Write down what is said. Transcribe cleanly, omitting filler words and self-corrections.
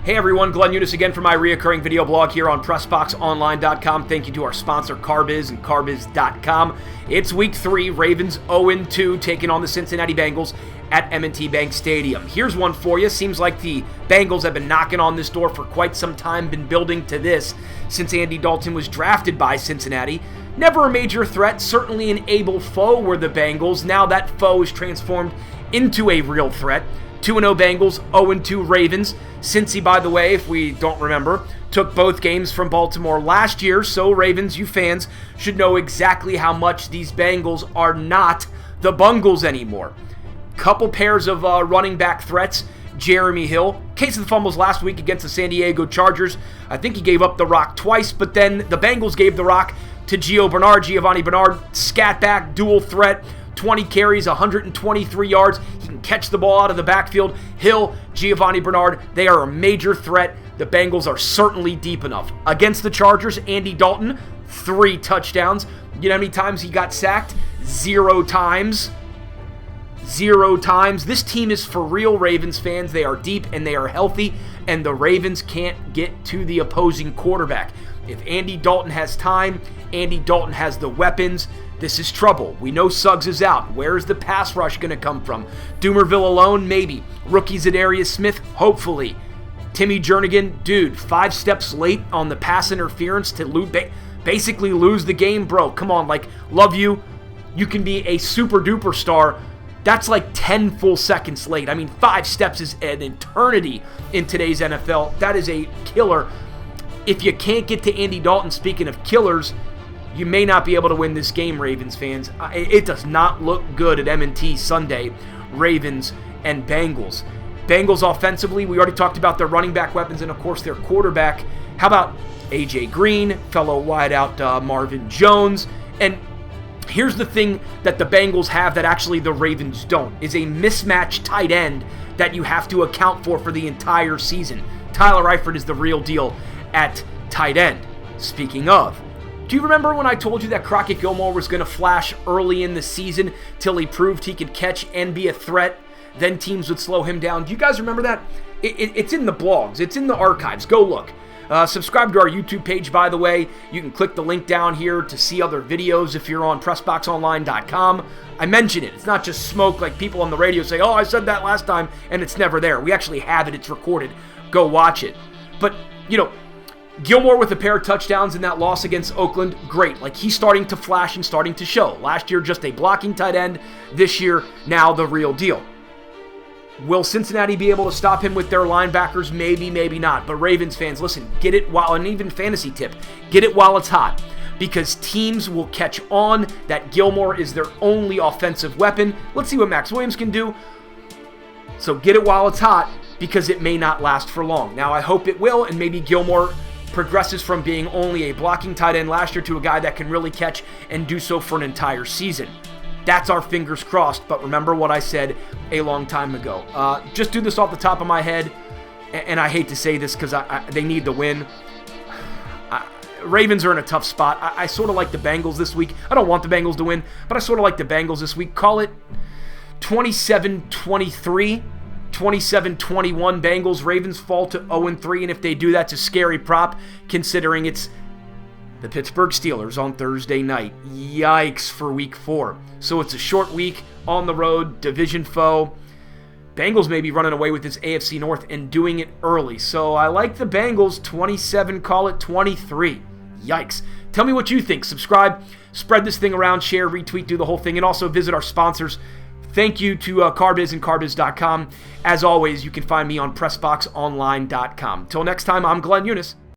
Hey everyone, Gelnn Younes again for my reoccurring video blog here on PressBoxOnline.com. Thank you to our sponsor CarBiz and CarBiz.com. It's week 3, Ravens 0-2 taking on the Cincinnati Bengals at M&T Bank Stadium. Here's one for you. Seems like the Bengals have been knocking on this door for quite some time, been building to this since Andy Dalton was drafted by Cincinnati. Never a major threat, certainly an able foe were the Bengals. Now that foe is transformed into a real threat. 2-0 Bengals, 0-2 Ravens. Cincy, by the way, if we don't remember, took both games from Baltimore last year, so Ravens, you fans, should know exactly how much these Bengals are not the Bungles anymore. Couple pairs of running back threats. Jeremy Hill, case of the fumbles last week against the San Diego Chargers. I think he gave up the rock twice, but then the Bengals gave the rock to Giovanni Bernard, scat back, dual threat, 20 carries, 123 yards. He can catch the ball out of the backfield. Hill, Giovanni Bernard, they are a major threat. The Bengals are certainly deep enough. Against the Chargers, Andy Dalton, 3 touchdowns. You know how many times he got sacked? 0 times. 0 times. This team is for real, Ravens fans. They are deep and they are healthy, and the Ravens can't get to the opposing quarterback. If Andy Dalton has time, Andy Dalton has the weapons, this is trouble. We know Suggs is out. Where is the pass rush going to come from? Doomerville alone? Maybe. Rookies Zadarius Smith? Hopefully. Timmy Jernigan? Dude, 5 steps late on the pass interference to basically lose the game? Bro, come on. Love you. You can be a super duper star. That's like 10 full seconds late. I mean, 5 steps is an eternity in today's NFL. That is a killer. If you can't get to Andy Dalton, speaking of killers, you may not be able to win this game, Ravens fans. It does not look good at M&T Sunday, Ravens and Bengals. Bengals offensively, we already talked about their running back weapons and, of course, their quarterback. How about A.J. Green, fellow wideout Marvin Jones? And here's the thing that the Bengals have that actually the Ravens don't, is a mismatched tight end that you have to account for the entire season. Tyler Eifert is the real deal at tight end. Speaking of, do you remember when I told you that Crockett Gilmore was going to flash early in the season till he proved he could catch and be a threat? Then teams would slow him down. Do you guys remember that? It's in the blogs. It's in the archives. Go look. Subscribe to our YouTube page, by the way. You can click the link down here to see other videos if you're on PressBoxOnline.com. I mention it. It's not just smoke like people on the radio say, oh, I said that last time, and it's never there. We actually have it. It's recorded. Go watch it. But, Gilmore with a pair of touchdowns in that loss against Oakland, great. He's starting to flash and starting to show. Last year, just a blocking tight end. This year, now the real deal. Will Cincinnati be able to stop him with their linebackers? Maybe, maybe not. But Ravens fans, listen, get it while, and even fantasy tip, get it while it's hot. Because teams will catch on that Gilmore is their only offensive weapon. Let's see what Max Williams can do. So get it while it's hot, because it may not last for long. Now, I hope it will, and maybe Gilmore progresses from being only a blocking tight end last year to a guy that can really catch and do so for an entire season. That's our fingers crossed, but remember what I said a long time ago. Just do this off the top of my head, and I hate to say this because they need the win. Ravens are in a tough spot. I sort of like the Bengals this week. I don't want the Bengals to win, but I sort of like the Bengals this week. Call it 27-23. 27-21 Bengals. Ravens fall to 0-3, and if they do, that's a scary prop considering it's the Pittsburgh Steelers on Thursday night. Yikes for week 4. So it's a short week on the road, division foe. Bengals may be running away with this AFC North and doing it early. So I like the Bengals 27, call it 23. Yikes. Tell me what you think. Subscribe, spread this thing around, share, retweet, do the whole thing, and also visit our sponsors. Thank you to CarBiz and CarBiz.com. As always, you can find me on PressBoxOnline.com. Till next time, I'm Gelnn Younes.